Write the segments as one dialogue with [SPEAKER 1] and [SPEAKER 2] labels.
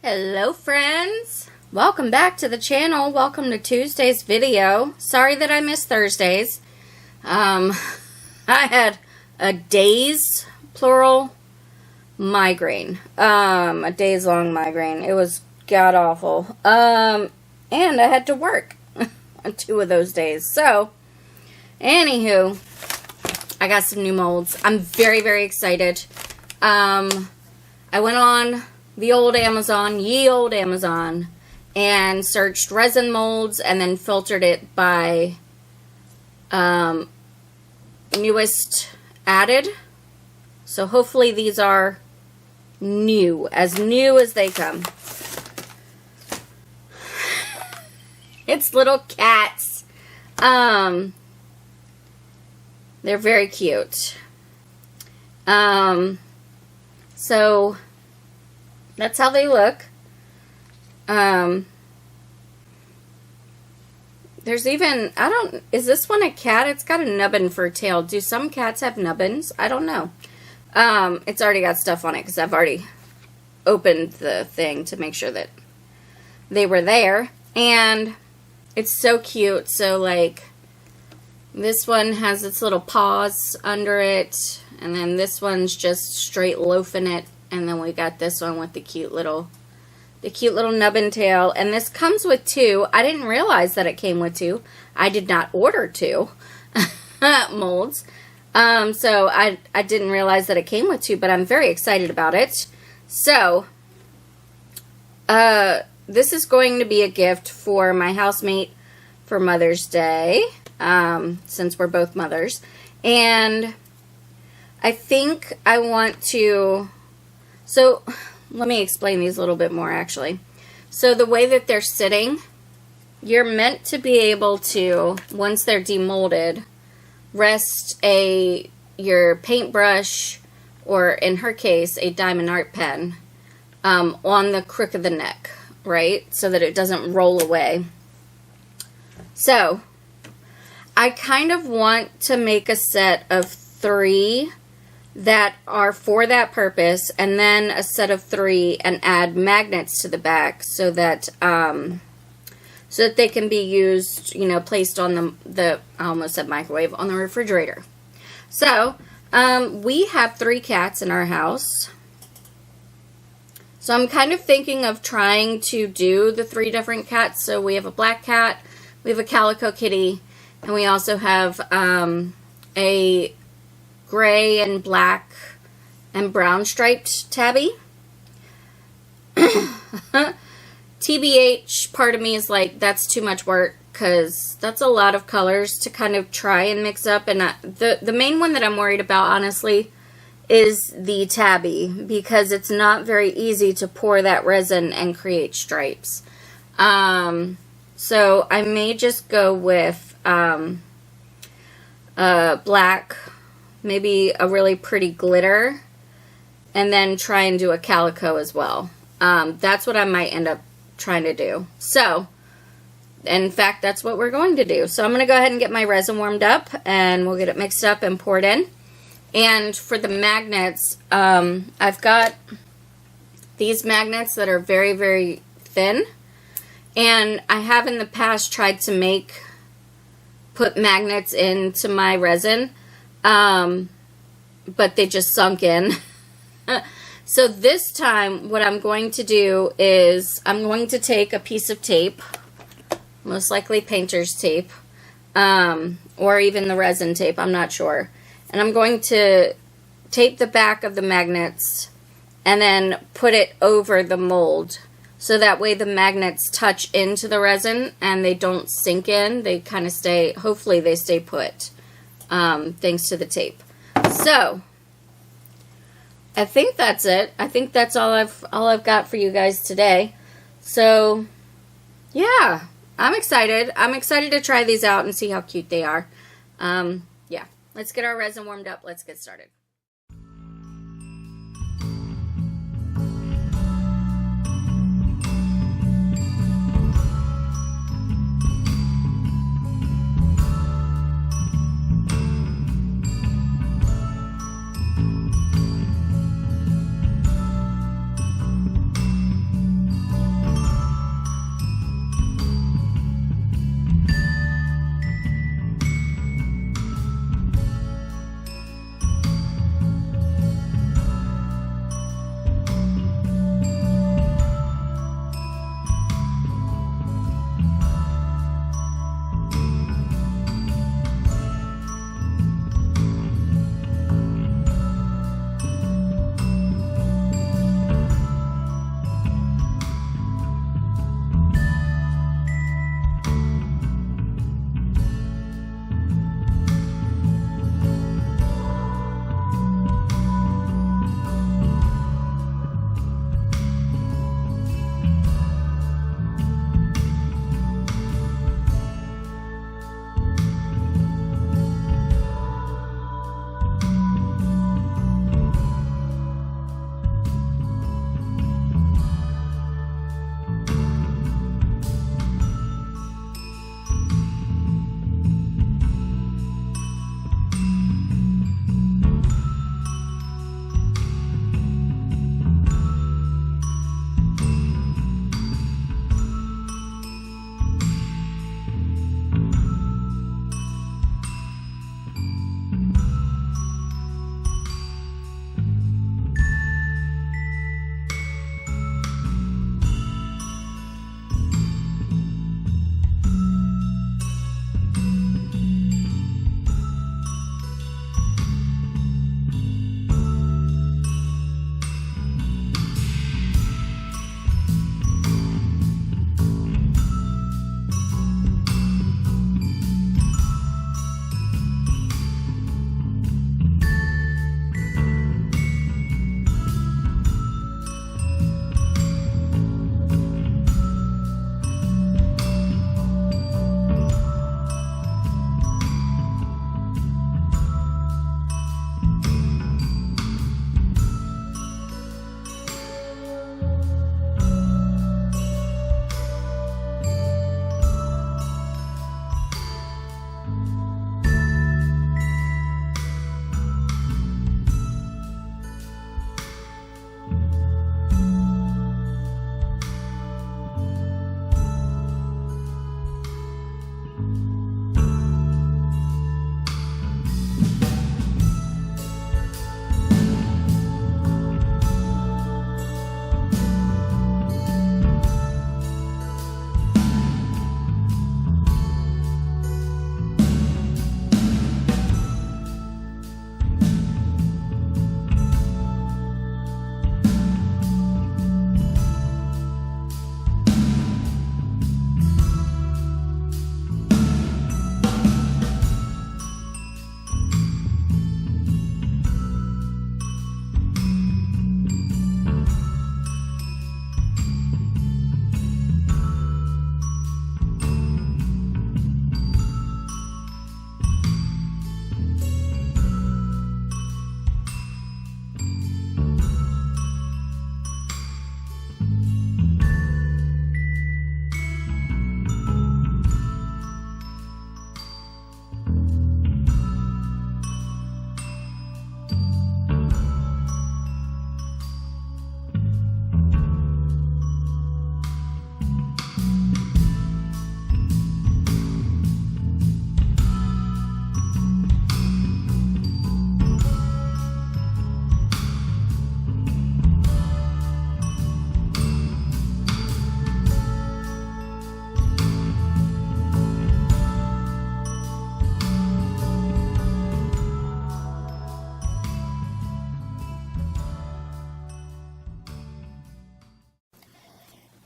[SPEAKER 1] Hello friends, welcome back to the channel. Welcome to Tuesday's video. Sorry that I missed Thursdays. I had a day's plural migraine, a days long migraine. It was god awful. And I had to work on 2 of those days. So anywho, I got some new molds. I'm very excited. I went on the old Amazon, ye old Amazon, and searched resin molds and then filtered it by newest added. So hopefully these are new as they come. It's little cats. They're very cute. So that's how they look. There's even, is this one a cat? It's got a nubbin for a tail. Do some cats have nubbins? I don't know. It's already got stuff on it because I've already opened the thing to make sure that they were there. And it's so cute. So like, this one has its little paws under it. And then this one's just straight loafing it. And then we got this one with the cute little nubbin tail. And this comes with 2. I didn't realize that it came with 2. I did not order 2 molds. So I didn't realize that it came with 2, but I'm very excited about it. So, this is going to be a gift for my housemate for Mother's Day, since we're both mothers. And I think I want to... So, let me explain these a little bit more, actually. So, the way that they're sitting, you're meant to be able to, once they're demolded, rest your paintbrush, or in her case, a diamond art pen, on the crook of the neck, right? So that it doesn't roll away. So, I kind of want to make a set of 3 that are for that purpose, and then a set of 3 and add magnets to the back so that they can be used, you know, placed on I almost said microwave, on the refrigerator. So we have 3 cats in our house, so I'm kind of thinking of trying to do the 3 different cats. So we have a black cat, we have a calico kitty, and we also have a gray and black and brown striped tabby. TBH, part of me is like, that's too much work because that's a lot of colors to kind of try and mix up. And the main one that I'm worried about, honestly, is the tabby, because it's not very easy to pour that resin and create stripes. So I may just go with black, maybe a really pretty glitter, and then try and do a calico as well. That's what I might end up trying to do. So, in fact, that's what we're going to do. So I'm going to go ahead and get my resin warmed up, and we'll get it mixed up and poured in. And for the magnets, I've got these magnets that are very thin, and I have in the past tried to put magnets into my resin, but they just sunk in. So this time what I'm going to do is I'm going to take a piece of tape, most likely painter's tape, or even the resin tape, I'm not sure. And I'm going to tape the back of the magnets and then put it over the mold. So that way the magnets touch into the resin and they don't sink in. They kind of stay, hopefully they stay put, thanks to the tape. So, I think that's it. I think that's all I've got for you guys today. So, yeah, I'm excited. I'm excited to try these out and see how cute they are. Yeah, let's get our resin warmed up. Let's get started.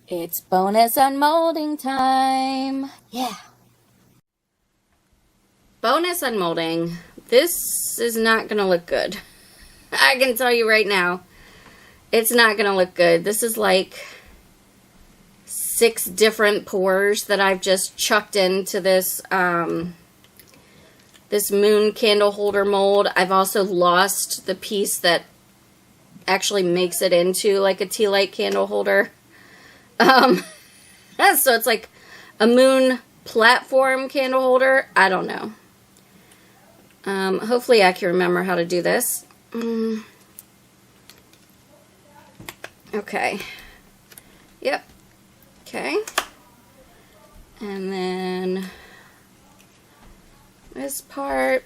[SPEAKER 1] It's bonus unmolding time. Yeah. Bonus unmolding. This is not going to look good. I can tell you right now. It's not going to look good. This is like 6 different pores that I've just chucked into this this moon candle holder mold. I've also lost the piece that actually makes it into like a tea light candle holder. So it's like a moon platform candle holder. I don't know. Hopefully I can remember how to do this. Okay. Yep. Okay. And then this part.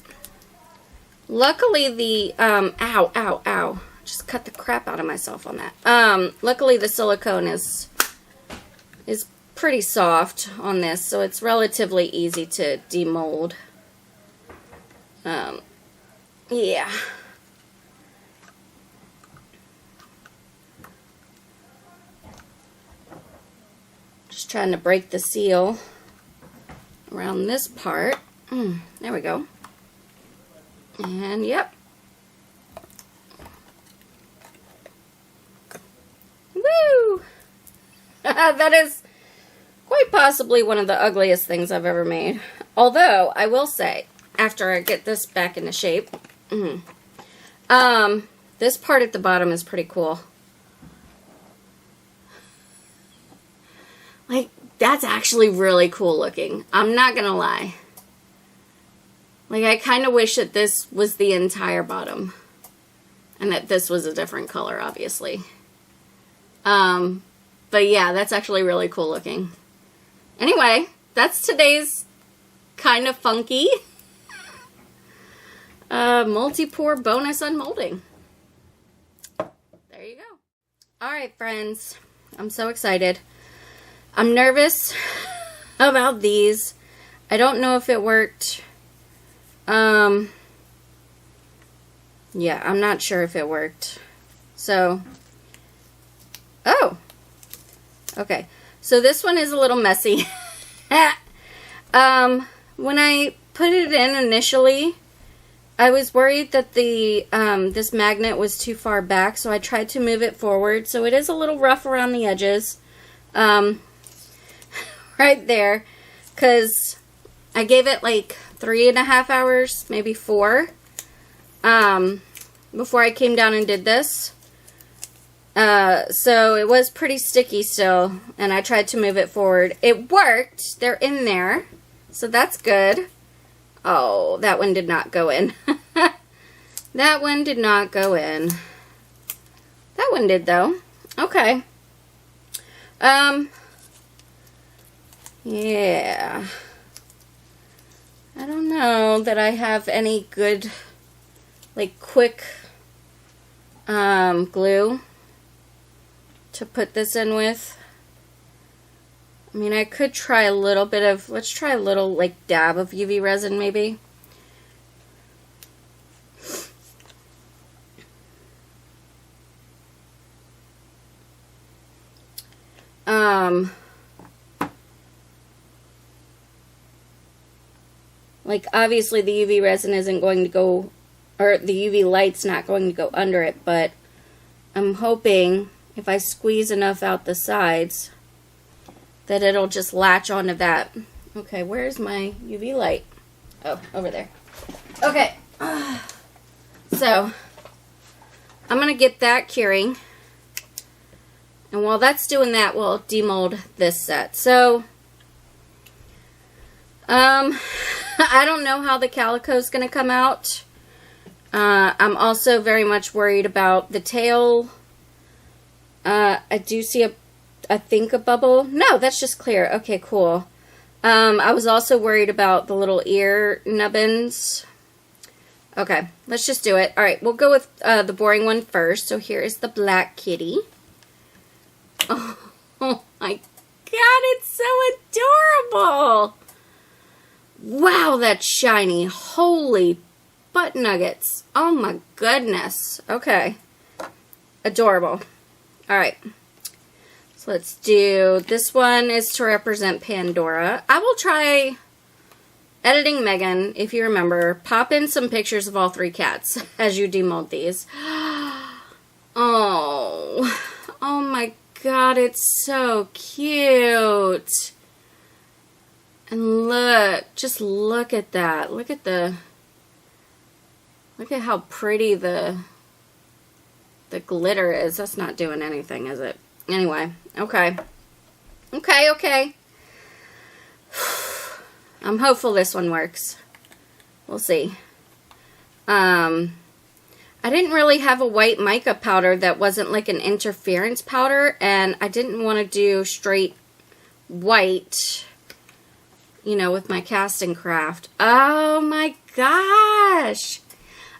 [SPEAKER 1] Luckily the, ow. Just cut the crap out of myself on that. Luckily the silicone is pretty soft on this, so it's relatively easy to demold. Yeah. Just trying to break the seal around this part. There we go. And yep. Woo! That is quite possibly one of the ugliest things I've ever made. Although, I will say, after I get this back into shape, this part at the bottom is pretty cool. Like, that's actually really cool looking. I'm not gonna lie. Like, I kind of wish that this was the entire bottom. And that this was a different color, obviously. But yeah, that's actually really cool looking. Anyway, that's today's kind of funky multi-pore bonus unmolding. There you go. Alright, friends. I'm so excited. I'm nervous about these. I don't know if it worked. Yeah, I'm not sure if it worked. So, oh, okay. So this one is a little messy. When I put it in initially, I was worried that the this magnet was too far back, so I tried to move it forward. So it is a little rough around the edges, right there, because I gave it like 3.5 hours, maybe 4, before I came down and did this. So it was pretty sticky still, and I tried to move it forward. It worked. They're in there, so that's good. Oh, that one did not go in. That one did not go in. That one did, though. Okay. Yeah. I don't know that I have any good, like, quick, glue to put this in with. I mean, I could try a little bit of, let's try a little, like, dab of UV resin, maybe. Like, obviously the UV resin isn't going to go, or the UV light's not going to go under it, but I'm hoping if I squeeze enough out the sides that it'll just latch onto that. Okay, where's my UV light? Oh, over there. Okay. So, I'm going to get that curing. And while that's doing that, we'll demold this set. So, I don't know how the calico is going to come out. I'm also very much worried about the tail. I do see I think a bubble. No, that's just clear. Okay, cool. I was also worried about the little ear nubbins. Okay, let's just do it. Alright, we'll go with the boring one first. So here is the black kitty. Oh my god, it's so adorable! Wow, that's shiny. Holy butt nuggets. Oh my goodness. Okay. Adorable. Alright. So Let's do, this one is to represent Pandora. I will try editing Megan, if you remember. Pop in some pictures of all 3 cats as you demold these. Oh my God, it's so cute. And look, just look at that. Look at how pretty the glitter is. That's not doing anything, is it? Anyway, okay. Okay. I'm hopeful this one works. We'll see. I didn't really have a white mica powder that wasn't like an interference powder, and I didn't want to do straight white, you know, with my casting craft. Oh my gosh.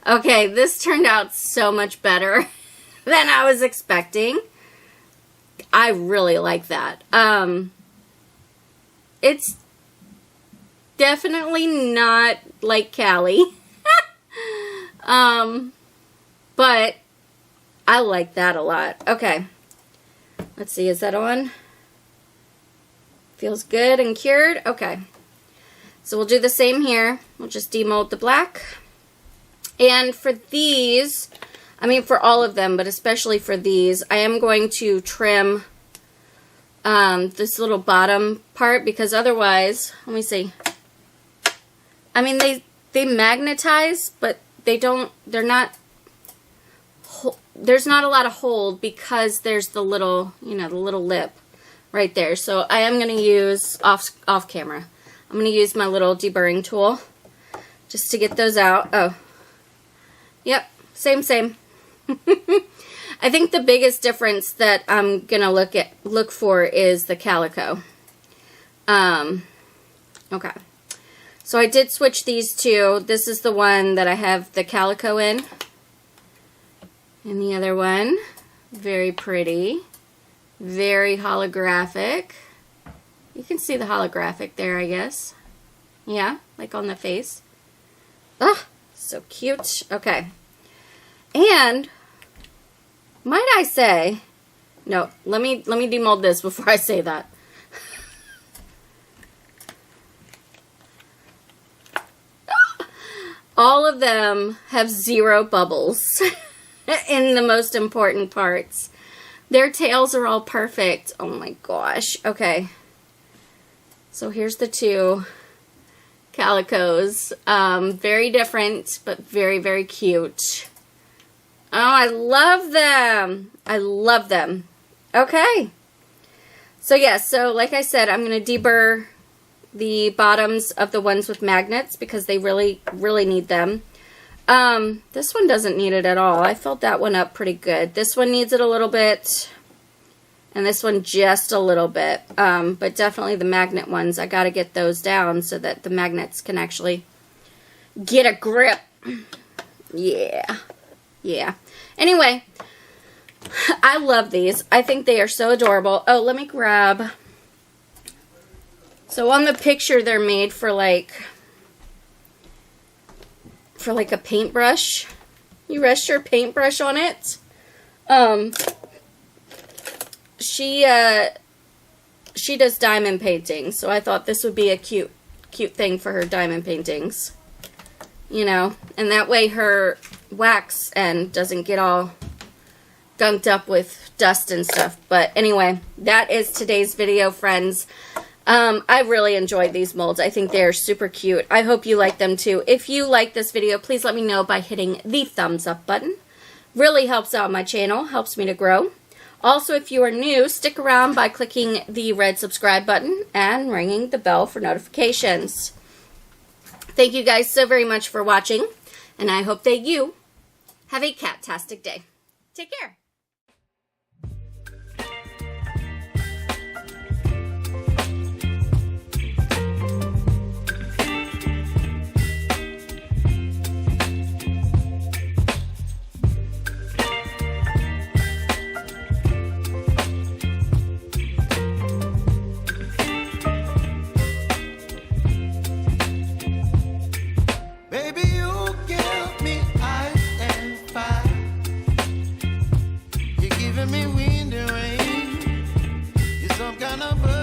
[SPEAKER 1] Okay, this turned out so much better than I was expecting. I really like that. It's definitely not like Callie. But I like that a lot. Okay. Let's see, is that on? Feels good and cured? Okay. So we'll do the same here. We'll just demold the black. And for these, I mean for all of them, but especially for these, I am going to trim this little bottom part, because otherwise, let me see. I mean, they magnetize, but they're not, there's not a lot of hold because there's the little, you know, the little lip right there. So I am going to use, off camera, I'm going to use my little deburring tool just to get those out. Oh, yep, same. I think the biggest difference that I'm going to look for is the calico. Okay. So I did switch these two. This is the one that I have the calico in. And the other one, very pretty. Very holographic. You can see the holographic there, I guess. Yeah, like on the face. Ah, so cute. Okay. And might I say, no, let me demold this before I say that. All of them have 0 bubbles in the most important parts. Their tails are all perfect. Oh my gosh. Okay. So here's the 2 calicos. Very different, but very, very cute. Oh, I love them. I love them. Okay. So yeah, so like I said, I'm going to deburr the bottoms of the ones with magnets because they really, really need them. This one doesn't need it at all. I filled that one up pretty good. This one needs it a little bit, and this one just a little bit. But definitely the magnet ones, I got to get those down so that the magnets can actually get a grip. Yeah. Yeah. Anyway, I love these. I think they are so adorable. Oh, let me grab. So on the picture, they're made for like a paintbrush. You rest your paintbrush on it. She does diamond painting, so I thought this would be a cute thing for her diamond paintings. You know, and that way her wax end doesn't get all gunked up with dust and stuff. But anyway, that is today's video, friends. I really enjoyed these molds. I think they're super cute. I hope you like them too. If you like this video, please let me know by hitting the thumbs up button. Really helps out my channel, helps me to grow. Also, if you are new, stick around by clicking the red subscribe button and ringing the bell for notifications. Thank you guys so very much for watching, and I hope that you have a cat-tastic day. Take care.
[SPEAKER 2] Giving me wind and rain. kind of bird.